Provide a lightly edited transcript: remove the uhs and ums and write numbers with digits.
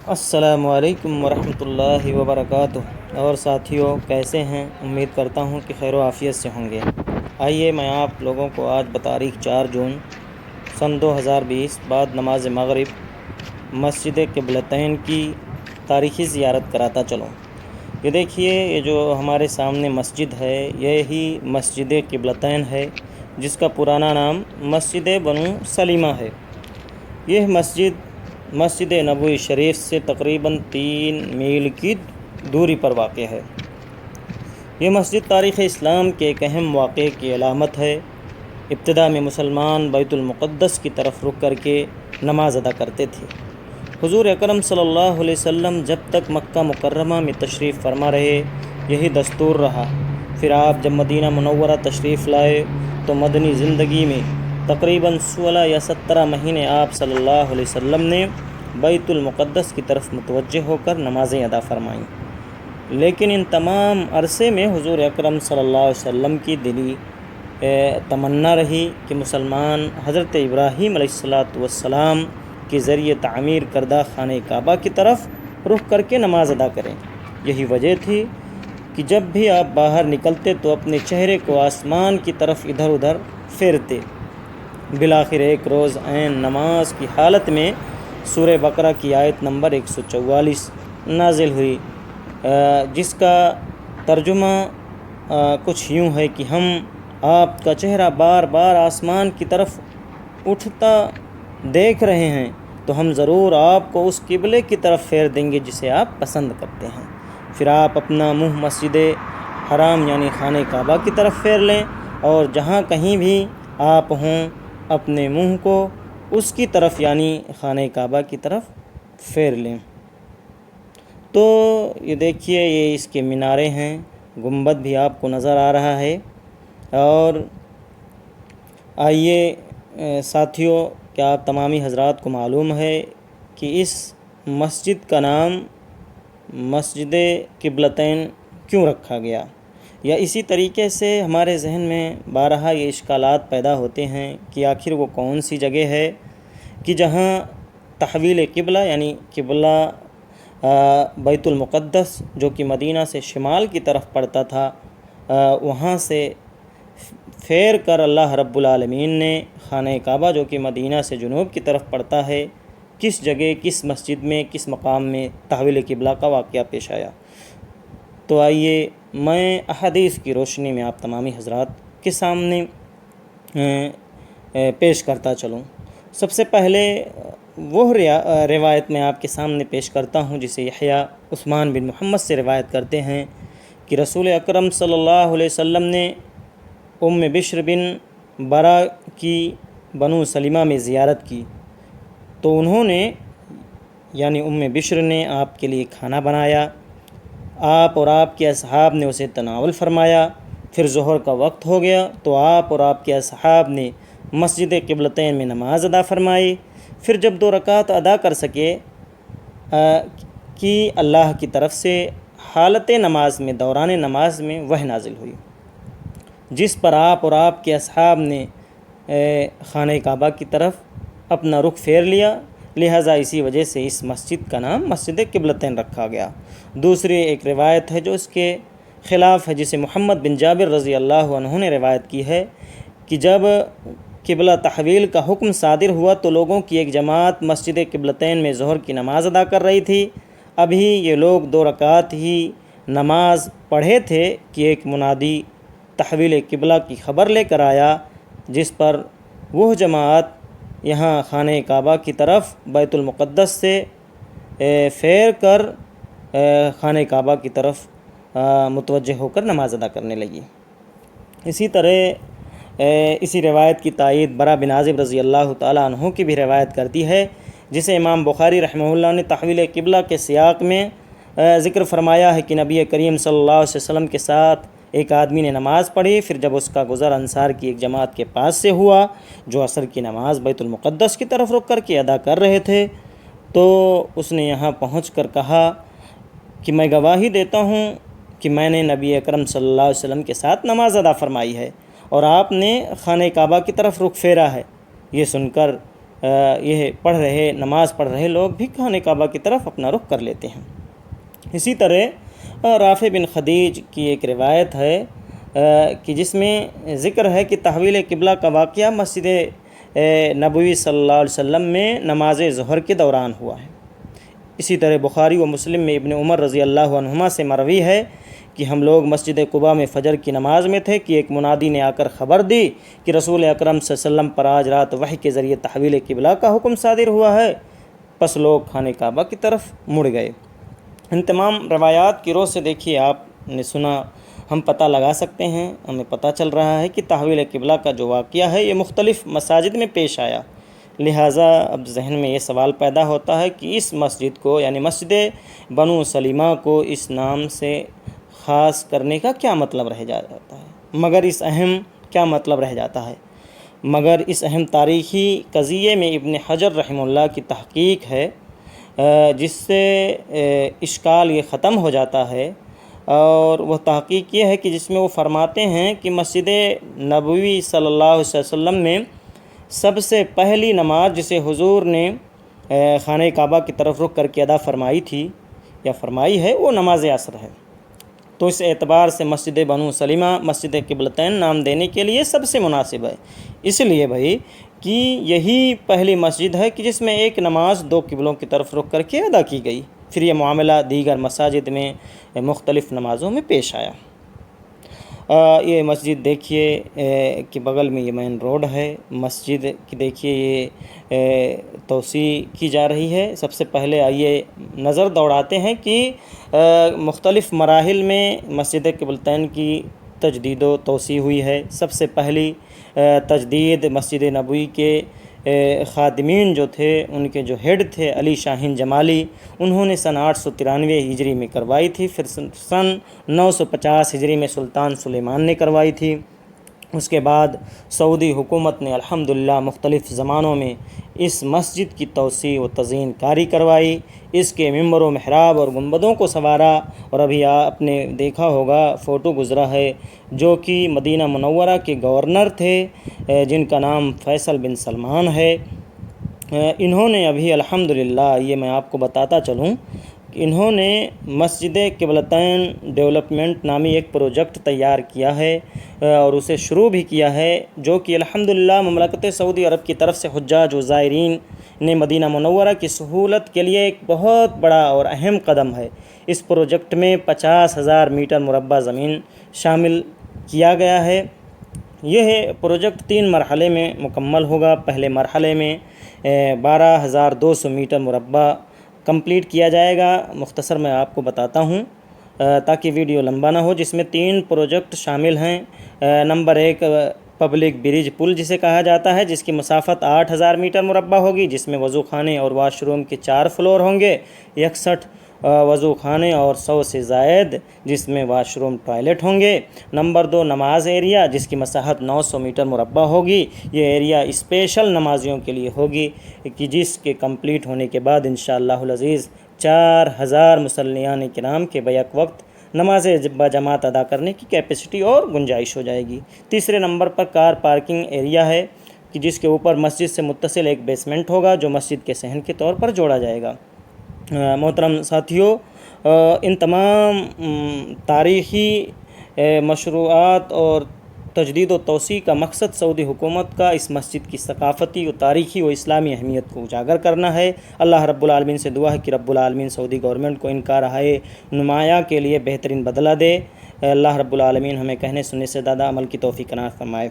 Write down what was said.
السلام علیکم ورحمۃ اللہ وبرکاتہ۔ اور ساتھیوں کیسے ہیں؟ امید کرتا ہوں کہ خیر و عافیت سے ہوں گے۔ آئیے میں آپ لوگوں کو آج بتاریخ 4 جون سن 2020 بعد نماز مغرب مسجد قبلتین کی تاریخی زیارت کراتا چلوں۔ یہ دیکھیے، یہ جو ہمارے سامنے مسجد ہے یہی مسجد قبلتین ہے، جس کا پرانا نام مسجد بنو سلیمہ ہے۔ یہ مسجد نبوی شریف سے تقریباً 3 میل کی دوری پر واقع ہے۔ یہ مسجد تاریخ اسلام کے ایک اہم واقعے کی علامت ہے۔ ابتدا میں مسلمان بیت المقدس کی طرف رخ کر کے نماز ادا کرتے تھے۔ حضور اکرم صلی اللہ علیہ وسلم جب تک مکہ مکرمہ میں تشریف فرما رہے یہی دستور رہا۔ پھر آپ جب مدینہ منورہ تشریف لائے تو مدنی زندگی میں تقریباً 16 یا 17 مہینے آپ صلی اللہ علیہ وسلم نے بیت المقدس کی طرف متوجہ ہو کر نمازیں ادا فرمائیں، لیکن ان تمام عرصے میں حضور اکرم صلی اللہ علیہ وسلم کی دلی تمنا رہی کہ مسلمان حضرت ابراہیم علیہ السلام کے ذریعے تعمیر کردہ خانہ کعبہ کی طرف رخ کر کے نماز ادا کریں۔ یہی وجہ تھی کہ جب بھی آپ باہر نکلتے تو اپنے چہرے کو آسمان کی طرف ادھر ادھر پھیرتے۔ بالآخر ایک روز عین نماز کی حالت میں سورہ بقرہ کی آیت نمبر 144 نازل ہوئی، جس کا ترجمہ کچھ یوں ہے کہ ہم آپ کا چہرہ بار بار آسمان کی طرف اٹھتا دیکھ رہے ہیں تو ہم ضرور آپ کو اس قبلے کی طرف پھیر دیں گے جسے آپ پسند کرتے ہیں۔ پھر آپ اپنا منہ مسجد حرام یعنی خانہ کعبہ کی طرف پھیر لیں، اور جہاں کہیں بھی آپ ہوں اپنے منہ کو اس کی طرف یعنی خانہ کعبہ کی طرف پھیر لیں۔ تو یہ دیکھیے، یہ اس کے مینارے ہیں، گنبد بھی آپ کو نظر آ رہا ہے۔ اور آئیے ساتھیوں، کیا آپ تمامی حضرات کو معلوم ہے کہ اس مسجد کا نام مسجد قبلتین کیوں رکھا گیا؟ یا اسی طریقے سے ہمارے ذہن میں بارہا یہ اشکالات پیدا ہوتے ہیں کہ آخر وہ کون سی جگہ ہے کہ جہاں تحویل قبلہ یعنی قبلہ بیت المقدس جو کہ مدینہ سے شمال کی طرف پڑتا تھا، وہاں سے پھیر کر اللہ رب العالمین نے خانہ کعبہ جو کہ مدینہ سے جنوب کی طرف پڑتا ہے، کس جگہ، کس مسجد میں، کس مقام میں تحویل قبلہ کا واقعہ پیش آیا۔ تو آئیے میں احادیث کی روشنی میں آپ تمامی حضرات کے سامنے پیش کرتا چلوں۔ سب سے پہلے وہ روایت میں آپ کے سامنے پیش کرتا ہوں جسے یحییٰ عثمان بن محمد سے روایت کرتے ہیں کہ رسول اکرم صلی اللہ علیہ وسلم نے ام بشر بن برا کی بنو سلیمہ میں زیارت کی، تو انہوں نے یعنی ام بشر نے آپ کے لیے کھانا بنایا، آپ اور آپ کے اصحاب نے اسے تناول فرمایا۔ پھر ظہر کا وقت ہو گیا تو آپ اور آپ کے اصحاب نے مسجد قبلتین میں نماز ادا فرمائی۔ پھر جب 2 رکعت ادا کر سکے کہ اللہ کی طرف سے حالت نماز میں، دوران نماز میں وحی نازل ہوئی، جس پر آپ اور آپ کے اصحاب نے خانہ کعبہ کی طرف اپنا رخ پھیر لیا، لہٰذا اسی وجہ سے اس مسجد کا نام مسجد قبلتین رکھا گیا۔ دوسری ایک روایت ہے جو اس کے خلاف ہے، جسے محمد بن جابر رضی اللہ عنہ نے روایت کی ہے کہ جب قبلہ تحویل کا حکم صادر ہوا تو لوگوں کی ایک جماعت مسجد قبلتین میں ظہر کی نماز ادا کر رہی تھی۔ ابھی یہ لوگ 2 رکعت ہی نماز پڑھے تھے کہ ایک منادی تحویل قبلہ کی خبر لے کر آیا، جس پر وہ جماعت یہاں خانہ کعبہ کی طرف بیت المقدس سے پھیر کر خانہ کعبہ کی طرف متوجہ ہو کر نماز ادا کرنے لگی۔ اسی طرح اسی روایت کی تائید برا بن عازب رضی اللہ تعالیٰ عنہ کی بھی روایت کرتی ہے، جسے امام بخاری رحمہ اللہ نے تحویل قبلہ کے سیاق میں ذکر فرمایا ہے کہ نبی کریم صلی اللہ علیہ وسلم کے ساتھ ایک آدمی نے نماز پڑھی، پھر جب اس کا گزر انصار کی ایک جماعت کے پاس سے ہوا جو عصر کی نماز بیت المقدس کی طرف رخ کر کے ادا کر رہے تھے، تو اس نے یہاں پہنچ کر کہا کہ میں گواہی دیتا ہوں کہ میں نے نبی اکرم صلی اللہ علیہ وسلم کے ساتھ نماز ادا فرمائی ہے اور آپ نے خانہ کعبہ کی طرف رخ پھیرا ہے۔ یہ سن کر یہ نماز پڑھ رہے لوگ بھی خانہ کعبہ کی طرف اپنا رخ کر لیتے ہیں۔ اسی طرح رافع بن خدیج کی ایک روایت ہے کہ جس میں ذکر ہے کہ تحویل قبلہ کا واقعہ مسجد نبوی صلی اللہ علیہ وسلم میں نماز ظہر کے دوران ہوا ہے۔ اسی طرح بخاری و مسلم میں ابن عمر رضی اللہ عنہما سے مروی ہے کہ ہم لوگ مسجد قباء میں فجر کی نماز میں تھے کہ ایک منادی نے آ کر خبر دی کہ رسول اکرم صلی اللہ علیہ وسلم پر آج رات وحی کے ذریعے تحویل قبلہ کا حکم صادر ہوا ہے۔ پس لوگ خانہ کعبہ کی طرف مڑ گئے۔ ان تمام روایات کی روح سے دیکھیے، آپ نے سنا، ہم پتہ لگا سکتے ہیں، ہمیں پتہ چل رہا ہے کہ تحویل قبلہ کا جو واقعہ ہے یہ مختلف مساجد میں پیش آیا۔ لہٰذا اب ذہن میں یہ سوال پیدا ہوتا ہے کہ اس مسجد کو یعنی مسجد بنو سلیمہ کو اس نام سے خاص کرنے کا کیا مطلب رہ جاتا ہے، مگر اس اہم تاریخی قضیے میں ابن حجر رحمہ اللہ کی تحقیق ہے جس سے اشکال یہ ختم ہو جاتا ہے، اور وہ تحقیق یہ ہے کہ جس میں وہ فرماتے ہیں کہ مسجد نبوی صلی اللہ علیہ وسلم میں سب سے پہلی نماز جسے حضور نے خانہ کعبہ کی طرف رخ کر کے ادا فرمائی تھی یا فرمائی ہے وہ نماز عصر ہے۔ تو اس اعتبار سے مسجد بنو سلیمہ مسجد قبلتین نام دینے کے لیے سب سے مناسب ہے، اس لیے بھائی کہ یہی پہلی مسجد ہے کہ جس میں ایک نماز دو قبلوں کی طرف رخ کر کے ادا کی گئی۔ پھر یہ معاملہ دیگر مساجد میں مختلف نمازوں میں پیش آیا۔ یہ مسجد دیکھیے کہ بغل میں یہ مین روڈ ہے، مسجد کی دیکھیے یہ توسیع کی جا رہی ہے۔ سب سے پہلے آئیے نظر دوڑاتے ہیں کہ مختلف مراحل میں مسجد قبلتین کی تجدید و توسیع ہوئی ہے۔ سب سے پہلی تجدید مسجد نبوی کے خادمین جو تھے، ان کے جو ہیڈ تھے علی شاہین جمالی، انہوں نے سن 893 ہجری میں کروائی تھی۔ پھر سن 950 ہجری میں سلطان سلیمان نے کروائی تھی۔ اس کے بعد سعودی حکومت نے الحمدللہ مختلف زمانوں میں اس مسجد کی توسیع و تزئین کاری کروائی، اس کے ممبر و محراب اور گنبدوں کو سنوارا، اور ابھی آپ نے دیکھا ہوگا فوٹو گزرا ہے جو کہ مدینہ منورہ کے گورنر تھے جن کا نام فیصل بن سلمان ہے۔ انہوں نے ابھی الحمدللہ یہ میں آپ کو بتاتا چلوں کہ انہوں نے مسجد قبلتین ڈیولپمنٹ نامی ایک پروجیکٹ تیار کیا ہے اور اسے شروع بھی کیا ہے، جو کہ الحمدللہ مملکت سعودی عرب کی طرف سے حجاج و زائرین نے مدینہ منورہ کی سہولت کے لیے ایک بہت بڑا اور اہم قدم ہے۔ اس پروجیکٹ میں 50,000 میٹر مربع زمین شامل کیا گیا ہے۔ یہ پروجیکٹ 3 مرحلے میں مکمل ہوگا۔ پہلے مرحلے میں 12,200 میٹر مربع کمپلیٹ کیا جائے گا۔ مختصر میں آپ کو بتاتا ہوں تاکہ ویڈیو لمبا نہ ہو، جس میں 3 پروجیکٹ شامل ہیں۔ نمبر 1 پبلک برج پل جسے کہا جاتا ہے، جس کی مسافت 8,000 میٹر مربع ہوگی، جس میں وضو خانے اور واش روم کے 4 فلور ہوں گے، 61 وضو خانے اور 100 سے زائد جس میں واش روم ٹوائلٹ ہوں گے۔ نمبر 2 نماز ایریا، جس کی مساحت 900 میٹر مربع ہوگی۔ یہ ایریا اسپیشل نمازیوں کے لیے ہوگی کہ جس کے کمپلیٹ ہونے کے بعد انشاءاللہ العزیز 4,000 مصلیان کرام کے بیک وقت نماز بجماعت ادا کرنے کی کیپیسٹی اور گنجائش ہو جائے گی۔ تیسرے نمبر پر کار پارکنگ ایریا ہے کہ جس کے اوپر مسجد سے متصل ایک بیسمنٹ ہوگا جو مسجد کے صحن کے طور پر جوڑا جائے گا۔ محترم ساتھیوں، ان تمام تاریخی مشروعات اور تجدید و توسیع کا مقصد سعودی حکومت کا اس مسجد کی ثقافتی و تاریخی و اسلامی اہمیت کو اجاگر کرنا ہے۔ اللہ رب العالمین سے دعا ہے کہ رب العالمین سعودی گورنمنٹ کو ان کارہائے نمایاں کے لیے بہترین بدلہ دے۔ اللہ رب العالمین ہمیں کہنے سننے سے زیادہ عمل کی توفیق عنایت فرمائے۔